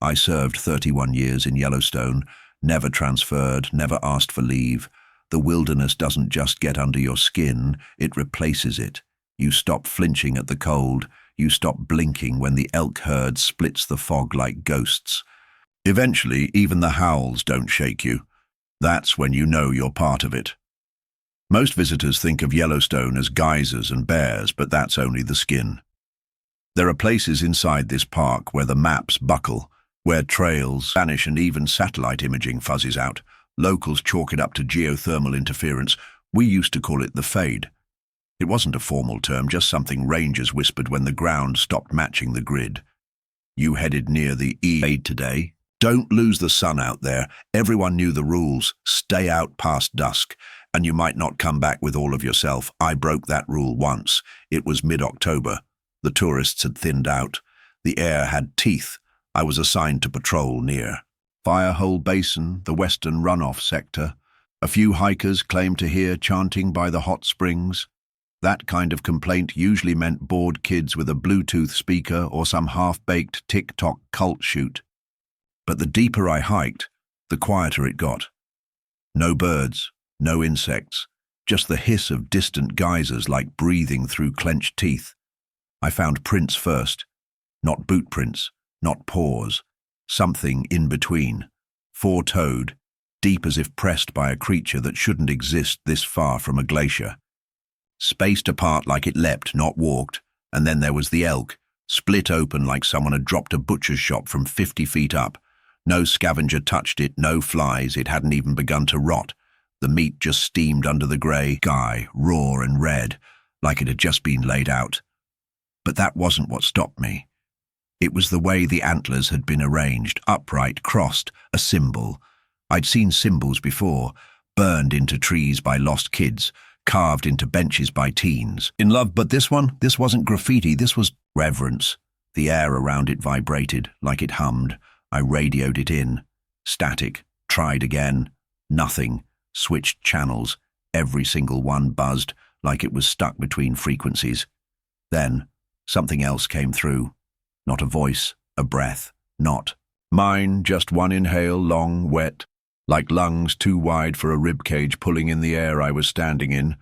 I served 31 years in Yellowstone, never transferred, never asked for leave. The wilderness doesn't just get under your skin, it replaces it. You stop flinching at the cold, you stop blinking when the elk herd splits the fog like ghosts. Eventually, even the howls don't shake you. That's when you know you're part of it. Most visitors think of Yellowstone as geysers and bears, but that's only the skin. There are places inside this park where the maps buckle, where trails vanish and even satellite imaging fuzzes out. Locals chalk it up to geothermal interference. We used to call it the fade. It wasn't a formal term, just something rangers whispered when the ground stopped matching the grid. You headed near the fade today. Don't lose the sun out there. Everyone knew the rules. Stay out past dusk, and you might not come back with all of yourself. I broke that rule once. It was mid-October. The tourists had thinned out. The air had teeth. I was assigned to patrol near Firehole Basin, the western runoff sector. A few hikers claimed to hear chanting by the hot springs. That kind of complaint usually meant bored kids with a Bluetooth speaker or some half-baked TikTok cult shoot. But the deeper I hiked, the quieter it got. No birds, no insects, just the hiss of distant geysers like breathing through clenched teeth. I found prints first. Not boot prints, not paws. Something in between. Four-toed, deep as if pressed by a creature that shouldn't exist this far from a glacier. Spaced apart like it leapt, not walked, and then there was the elk, split open like someone had dropped a butcher's shop from 50 feet up. No scavenger touched it, no flies, it hadn't even begun to rot. The meat just steamed under the grey sky, raw and red, like it had just been laid out. But that wasn't what stopped me. It was the way the antlers had been arranged, upright, crossed, a symbol. I'd seen symbols before, burned into trees by lost kids, carved into benches by teens. In love, but this wasn't graffiti, this was reverence. The air around it vibrated, like it hummed. I radioed it in. Static. Tried again. Nothing. Switched channels. Every single one buzzed, like it was stuck between frequencies. Then, something else came through. Not a voice, a breath, not. Mine, just one inhale, long, wet, like lungs too wide for a ribcage pulling in the air I was standing in.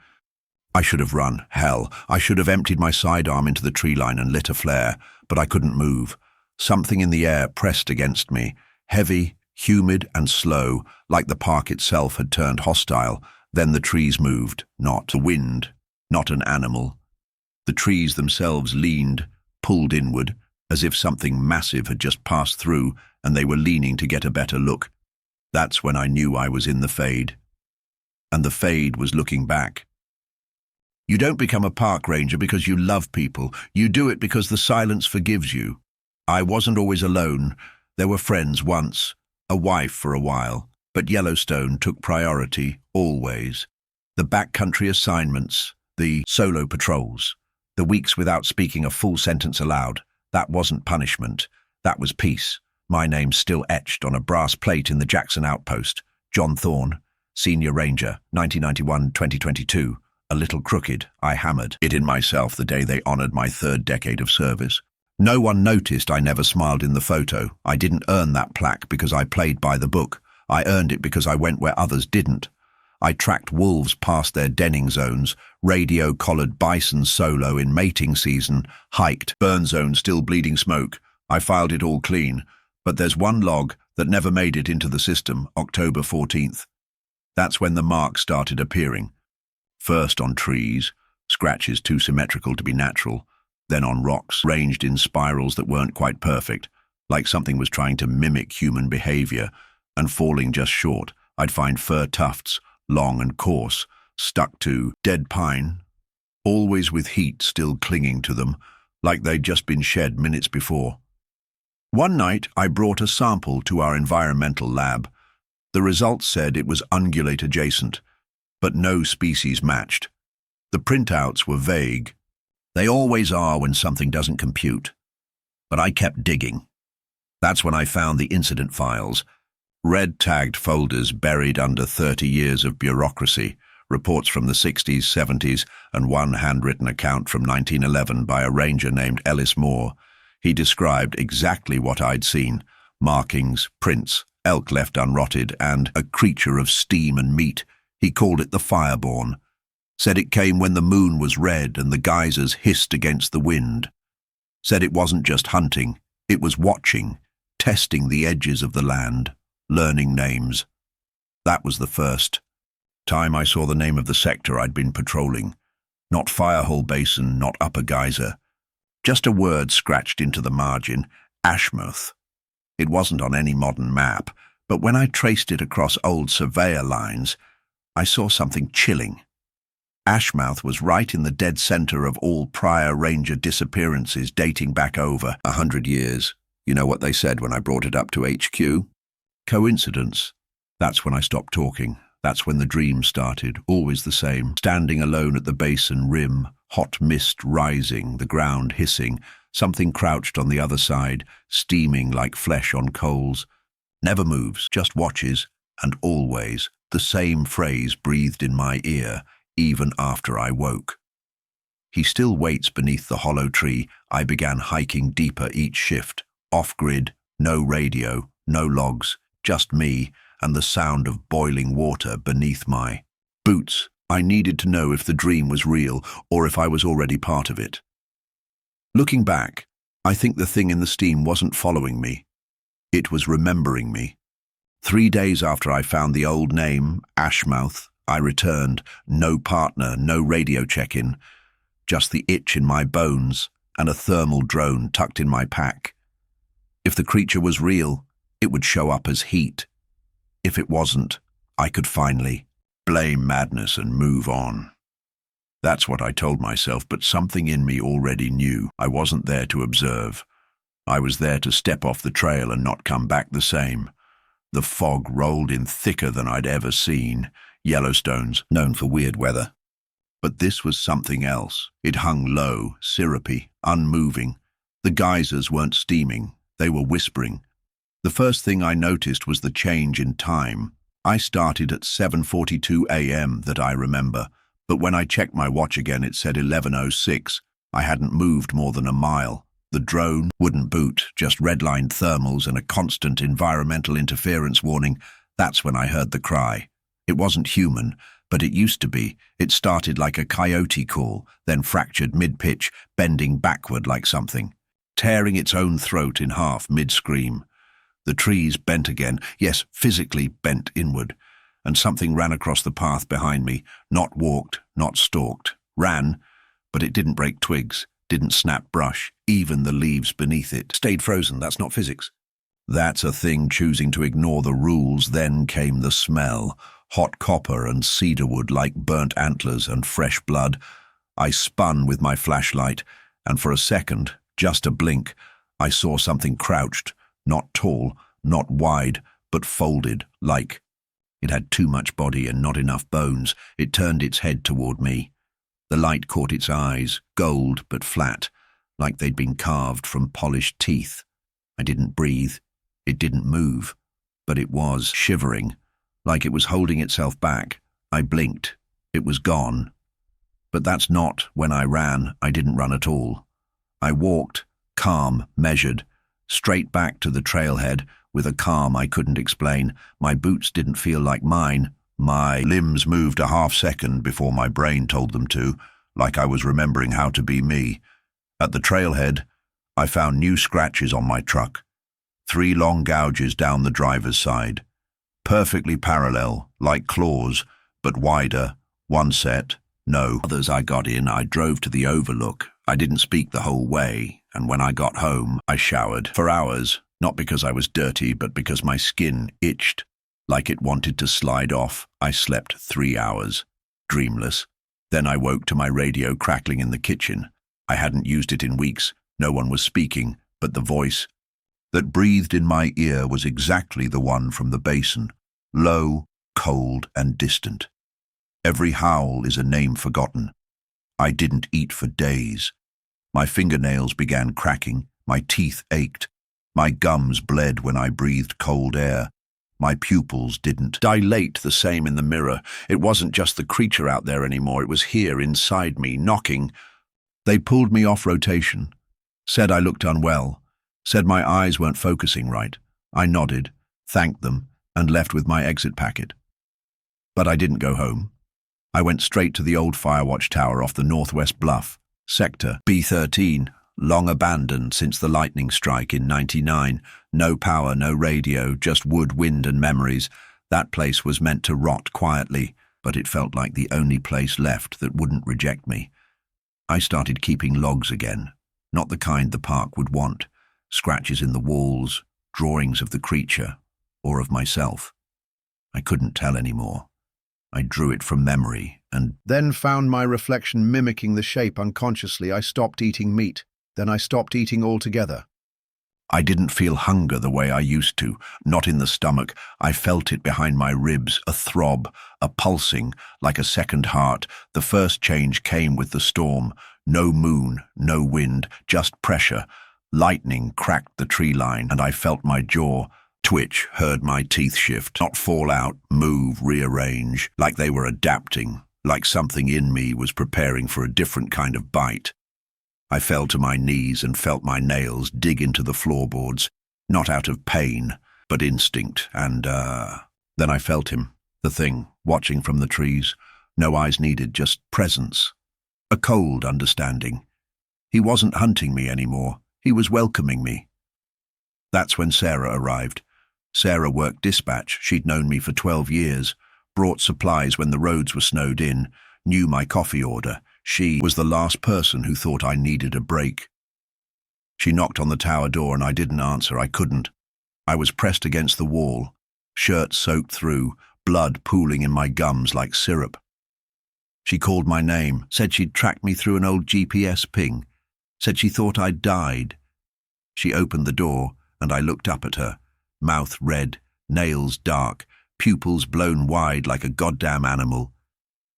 I should have run. Hell, I should have emptied my sidearm into the tree line and lit a flare, but I couldn't move. Something in the air pressed against me, heavy, humid and slow, like the park itself had turned hostile. Then the trees moved, not the wind, not an animal. The trees themselves leaned, pulled inward, as if something massive had just passed through and they were leaning to get a better look. That's when I knew I was in the fade. And the fade was looking back. You don't become a park ranger because you love people. You do it because the silence forgives you. I wasn't always alone. There were friends once, a wife for a while, but Yellowstone took priority, always. The backcountry assignments, the solo patrols, the weeks without speaking a full sentence aloud. That wasn't punishment. That was peace. My name's still etched on a brass plate in the Jackson outpost. John Thorne, Senior Ranger, 1991-2022. A little crooked, I hammered it in myself the day they honored my 3rd decade of service. No one noticed I never smiled in the photo. I didn't earn that plaque because I played by the book. I earned it because I went where others didn't. I tracked wolves past their denning zones, radio-collared bison solo in mating season, hiked, burn zone still bleeding smoke. I filed it all clean, but there's one log that never made it into the system, October 14th. That's when the marks started appearing. First on trees, scratches too symmetrical to be natural, then on rocks, ranged in spirals that weren't quite perfect, like something was trying to mimic human behavior, and falling just short. I'd find fir tufts, long and coarse, stuck to dead pine, always with heat still clinging to them, like they'd just been shed minutes before. One night, I brought a sample to our environmental lab. The results said it was ungulate adjacent, but no species matched. The printouts were vague. They always are when something doesn't compute. But I kept digging. That's when I found the incident files, red-tagged folders buried under 30 years of bureaucracy, reports from the 60s, 70s, and one handwritten account from 1911 by a ranger named Ellis Moore. He described exactly what I'd seen. Markings, prints, elk left unrotted, and a creature of steam and meat. He called it the Fireborn. Said it came when the moon was red and the geysers hissed against the wind. Said it wasn't just hunting, it was watching, testing the edges of the land, learning names. That was the first time I saw the name of the sector I'd been patrolling. Not Firehole Basin, not Upper Geyser. Just a word scratched into the margin, Ashmouth. It wasn't on any modern map, but when I traced it across old surveyor lines, I saw something chilling. Ashmouth was right in the dead center of all prior ranger disappearances dating back over 100 years. You know what they said when I brought it up to HQ? Coincidence. That's when I stopped talking. That's when the dream started, always the same. Standing alone at the basin rim, hot mist rising, the ground hissing, something crouched on the other side, steaming like flesh on coals. Never moves, just watches, and always the same phrase breathed in my ear, even after I woke. He still waits beneath the hollow tree. I began hiking deeper each shift. Off-grid, no radio, no logs, just me and the sound of boiling water beneath my boots. I needed to know if the dream was real or if I was already part of it. Looking back, I think the thing in the steam wasn't following me. It was remembering me. 3 days after I found the old name, Ashmouth, I returned. No partner, no radio check-in. Just the itch in my bones and a thermal drone tucked in my pack. If the creature was real, it would show up as heat. If it wasn't, I could finally blame madness and move on. That's what I told myself, but something in me already knew. I wasn't there to observe. I was there to step off the trail and not come back the same. The fog rolled in thicker than I'd ever seen. Yellowstone's known for weird weather. But this was something else. It hung low, syrupy, unmoving. The geysers weren't steaming. They were whispering. The first thing I noticed was the change in time. I started at 7:42 a.m. that I remember, but when I checked my watch again it said 11:06. I hadn't moved more than a mile. The drone wouldn't boot, just redlined thermals and a constant environmental interference warning. That's when I heard the cry. It wasn't human, but it used to be. It started like a coyote call, then fractured mid-pitch, bending backward like something, tearing its own throat in half mid-scream. The trees bent again, yes, physically bent inward, and something ran across the path behind me, not walked, not stalked, ran, but it didn't break twigs, didn't snap brush, even the leaves beneath it stayed frozen. That's not physics. That's a thing choosing to ignore the rules. Then came the smell, hot copper and cedarwood like burnt antlers and fresh blood. I spun with my flashlight, and for a second, just a blink, I saw something crouched, not tall, not wide, but folded, like it had too much body and not enough bones. It turned its head toward me. The light caught its eyes, gold but flat, like they'd been carved from polished teeth. I didn't breathe. It didn't move, but it was shivering, like it was holding itself back. I blinked. It was gone. But that's not when I ran. I didn't run at all. I walked, calm, measured, straight back to the trailhead with a calm I couldn't explain. My boots didn't feel like mine. My limbs moved a half second before my brain told them to, like I was remembering how to be me. At the trailhead, I found new scratches on my truck. 3 long gouges down the driver's side. Perfectly parallel, like claws, but wider. One set, no others. I got in, I drove to the overlook. I didn't speak the whole way, and when I got home, I showered for hours, not because I was dirty, but because my skin itched, like it wanted to slide off. I slept 3 hours, dreamless. Then I woke to my radio crackling in the kitchen. I hadn't used it in weeks. No one was speaking, but the voice that breathed in my ear was exactly the one from the basin, low, cold, and distant. Every howl is a name forgotten. I didn't eat for days. My fingernails began cracking, my teeth ached, my gums bled when I breathed cold air. My pupils didn't dilate the same in the mirror. It wasn't just the creature out there anymore, it was here inside me, knocking. They pulled me off rotation, said I looked unwell, said my eyes weren't focusing right. I nodded, thanked them, and left with my exit packet. But I didn't go home. I went straight to the old Firewatch Tower off the northwest bluff, Sector B13, long abandoned since the lightning strike in '99. No power, no radio, just wood, wind, and memories. That place was meant to rot quietly, but it felt like the only place left that wouldn't reject me. I started keeping logs again, not the kind the park would want. Scratches in the walls, drawings of the creature, or of myself. I couldn't tell anymore. I drew it from memory and then found my reflection mimicking the shape unconsciously. I stopped eating meat. Then I stopped eating altogether. I didn't feel hunger the way I used to, not in the stomach. I felt it behind my ribs, a throb, a pulsing, like a second heart. The first change came with the storm. No moon, no wind, just pressure. Lightning cracked the tree line, and I felt my jaw twitch, heard my teeth shift, not fall out, move, rearrange, like they were adapting, like something in me was preparing for a different kind of bite. I fell to my knees and felt my nails dig into the floorboards, not out of pain, but instinct, and then I felt him, the thing, watching from the trees. No eyes needed, just presence. A cold understanding. He wasn't hunting me anymore. He was welcoming me. That's when Sarah arrived. Sarah worked dispatch. She'd known me for 12 years, brought supplies when the roads were snowed in, knew my coffee order. She was the last person who thought I needed a break. She knocked on the tower door and I didn't answer. I couldn't. I was pressed against the wall, shirt soaked through, blood pooling in my gums like syrup. She called my name, said she'd tracked me through an old GPS ping, said she thought I'd died. She opened the door and I looked up at her, mouth red, nails dark, pupils blown wide like a goddamn animal,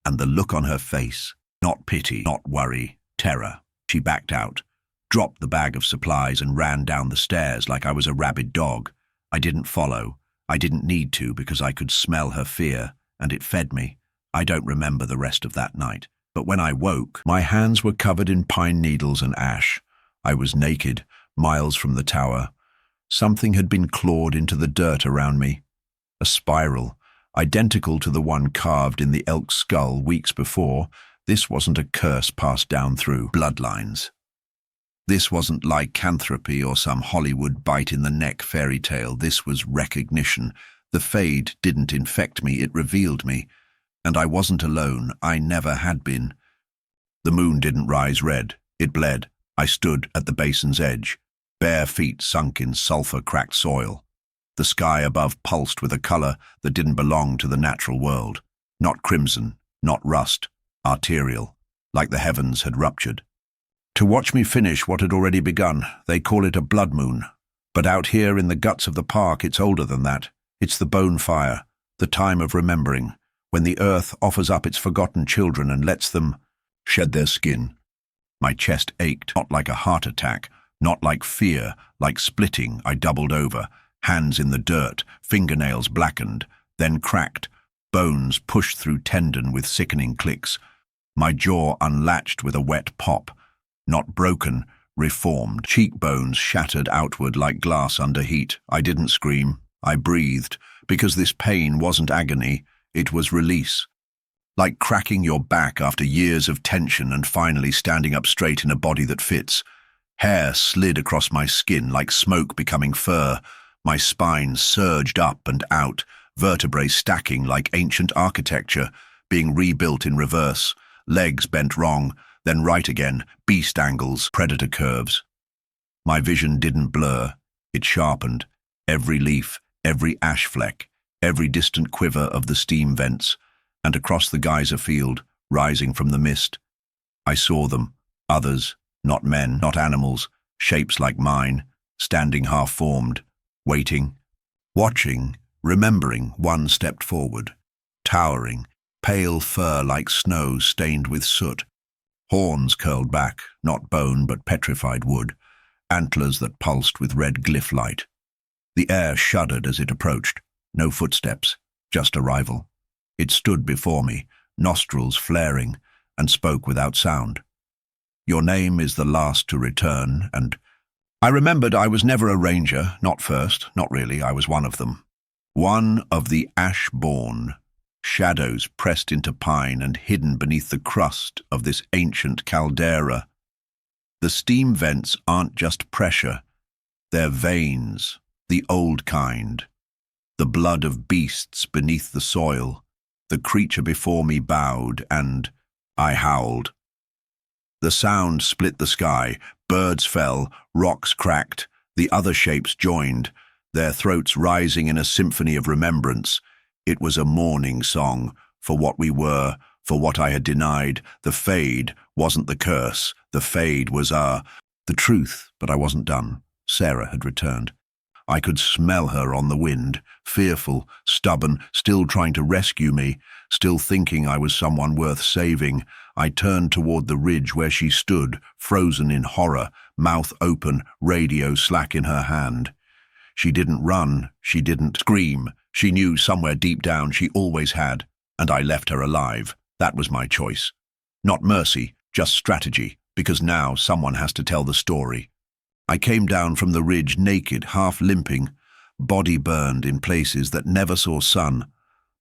and the look on her face. Not pity, not worry, terror. She backed out, dropped the bag of supplies and ran down the stairs like I was a rabid dog. I didn't follow. I didn't need to because I could smell her fear, and it fed me. I don't remember the rest of that night, but when I woke, my hands were covered in pine needles and ash. I was naked, miles from the tower. Something had been clawed into the dirt around me. A spiral, identical to the one carved in the elk's skull weeks before. This wasn't a curse passed down through bloodlines. This wasn't lycanthropy or some Hollywood bite-in-the-neck fairy tale. This was recognition. The fade didn't infect me, it revealed me. And I wasn't alone. I never had been. The moon didn't rise red. It bled. I stood at the basin's edge, bare feet sunk in sulfur-cracked soil. The sky above pulsed with a color that didn't belong to the natural world. Not crimson, not rust. Arterial, like the heavens had ruptured. To watch me finish what had already begun, they call it a blood moon. But out here in the guts of the park, it's older than that. It's the bone fire, the time of remembering, when the earth offers up its forgotten children and lets them shed their skin. My chest ached, not like a heart attack, not like fear, like splitting. I doubled over, hands in the dirt, fingernails blackened, then cracked, bones pushed through tendon with sickening clicks. My jaw unlatched with a wet pop, not broken, reformed, cheekbones shattered outward like glass under heat. I didn't scream. I breathed, because this pain wasn't agony, it was release. Like cracking your back after years of tension and finally standing up straight in a body that fits. Hair slid across my skin like smoke becoming fur. My spine surged up and out, vertebrae stacking like ancient architecture, being rebuilt in reverse. Legs bent wrong, then right again, beast angles, predator curves. My vision didn't blur, it sharpened. Every leaf, every ash fleck, every distant quiver of the steam vents, and across the geyser field, rising from the mist. I saw them, others, not men, not animals, shapes like mine, standing half-formed, waiting, watching, remembering. One stepped forward, towering, pale fur like snow stained with soot, horns curled back, not bone but petrified wood, antlers that pulsed with red glyph light. The air shuddered as it approached, no footsteps, just arrival. It stood before me, nostrils flaring, and spoke without sound. Your name is the last to return, and I remembered I was never a ranger, not first, not really, I was one of them. One of the ash-born, shadows pressed into pine and hidden beneath the crust of this ancient caldera. The steam vents aren't just pressure, they're veins, the old kind. The blood of beasts beneath the soil. The creature before me bowed, and I howled. The sound split the sky, birds fell, rocks cracked, the other shapes joined, their throats rising in a symphony of remembrance. It was a mourning song, for what we were, for what I had denied. The fade wasn't the curse, the fade was the truth, but I wasn't done. Sarah had returned. I could smell her on the wind, fearful, stubborn, still trying to rescue me, still thinking I was someone worth saving. I turned toward the ridge where she stood, frozen in horror, mouth open, radio slack in her hand. She didn't run, she didn't scream. She knew somewhere deep down she always had, and I left her alive. That was my choice. Not mercy, just strategy, because now someone has to tell the story. I came down from the ridge naked, half limping, body burned in places that never saw sun.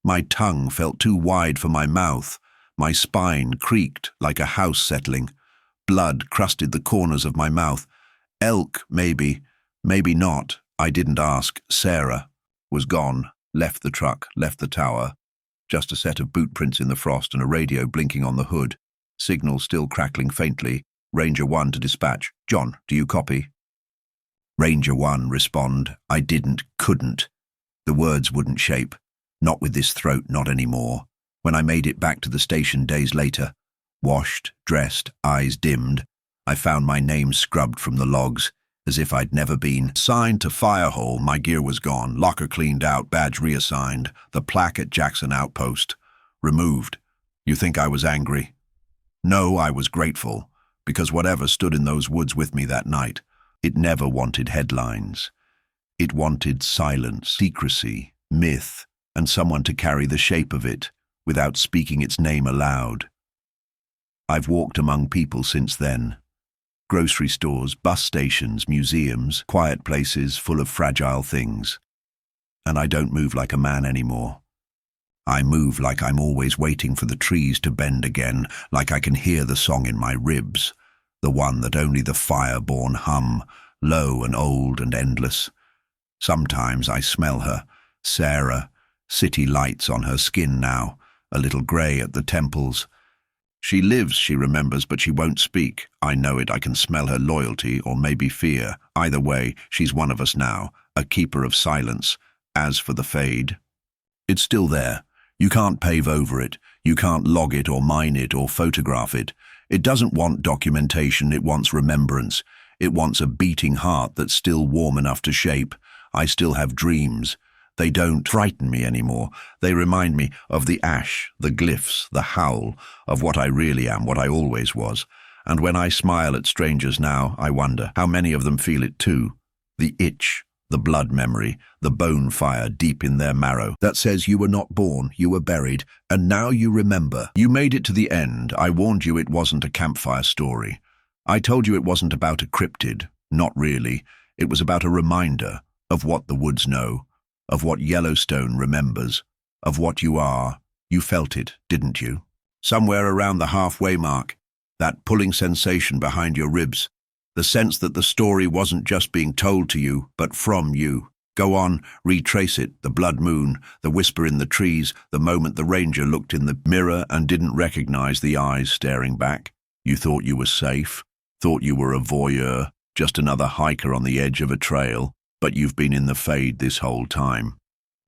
My tongue felt too wide for my mouth. My spine creaked like a house settling. Blood crusted the corners of my mouth. Elk, maybe, maybe not. I didn't ask. Sarah was gone, left the truck, left the tower. Just a set of boot prints in the frost and a radio blinking on the hood. Signal still crackling faintly. Ranger 1 to dispatch. John, do you copy? Ranger 1, respond. I couldn't. The words wouldn't shape. Not with this throat, not anymore. When I made it back to the station days later, washed, dressed, eyes dimmed, I found my name scrubbed from the logs, as if I'd never been. Signed to Firehole, my gear was gone, locker cleaned out, badge reassigned, the plaque at Jackson Outpost removed. You think I was angry? No, I was grateful, because whatever stood in those woods with me that night, it never wanted headlines. It wanted silence, secrecy, myth, and someone to carry the shape of it without speaking its name aloud. I've walked among people since then. Grocery stores, bus stations, museums, quiet places full of fragile things. And I don't move like a man anymore. I move like I'm always waiting for the trees to bend again, like I can hear the song in my ribs. The one that only the fire-born hum, low and old and endless. Sometimes I smell her, Sarah, city lights on her skin now, a little grey at the temples. She lives, she remembers, but she won't speak. I know it, I can smell her loyalty or maybe fear. Either way, she's one of us now, a keeper of silence. As for the fade, it's still there. You can't pave over it. You can't log it or mine it or photograph it. It doesn't want documentation, it wants remembrance. It wants a beating heart that's still warm enough to shape. I still have dreams. They don't frighten me anymore. They remind me of the ash, the glyphs, the howl, of what I really am, what I always was. And when I smile at strangers now, I wonder how many of them feel it too. The itch, the blood memory, the bone fire deep in their marrow that says you were not born, you were buried, and now you remember. You made it to the end. I warned you it wasn't a campfire story. I told you it wasn't about a cryptid. Not really. It was about a reminder of what the woods know, of what Yellowstone remembers, of what you are. You felt it, didn't you? Somewhere around the halfway mark, that pulling sensation behind your ribs, the sense that the story wasn't just being told to you, but from you. Go on, retrace it, the blood moon, the whisper in the trees, the moment the ranger looked in the mirror and didn't recognize the eyes staring back. You thought you were safe, thought you were a voyeur, just another hiker on the edge of a trail, but you've been in the fade this whole time.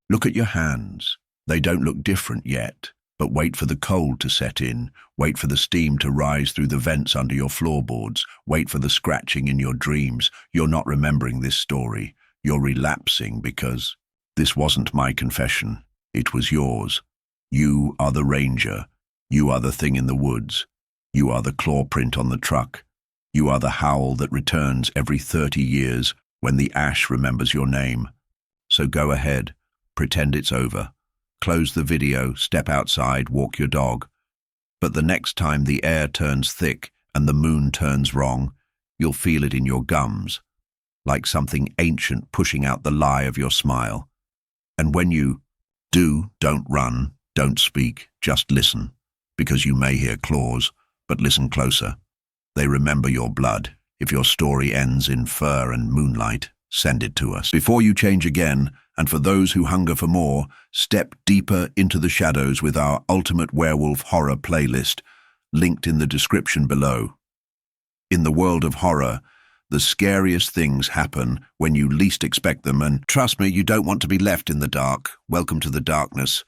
Look at your hands. They don't look different yet, but wait for the cold to set in, wait for the steam to rise through the vents under your floorboards, wait for the scratching in your dreams. You're not remembering this story. You're relapsing because this wasn't my confession. It was yours. You are the ranger. You are the thing in the woods. You are the claw print on the truck. You are the howl that returns every 30 years when the ash remembers your name. So go ahead, pretend it's over. Close the video, step outside, walk your dog. But the next time the air turns thick and the moon turns wrong, you'll feel it in your gums. like something ancient pushing out the lie of your smile. And when you do, don't run, don't speak, just listen, because you may hear claws, but listen closer. They remember your blood. If your story ends in fur and moonlight, send it to us. Before you change again, and for those who hunger for more, step deeper into the shadows with our Ultimate Werewolf Horror playlist, linked in the description below. In the world of horror, the scariest things happen when you least expect them, and trust me, you don't want to be left in the dark. Welcome to the darkness.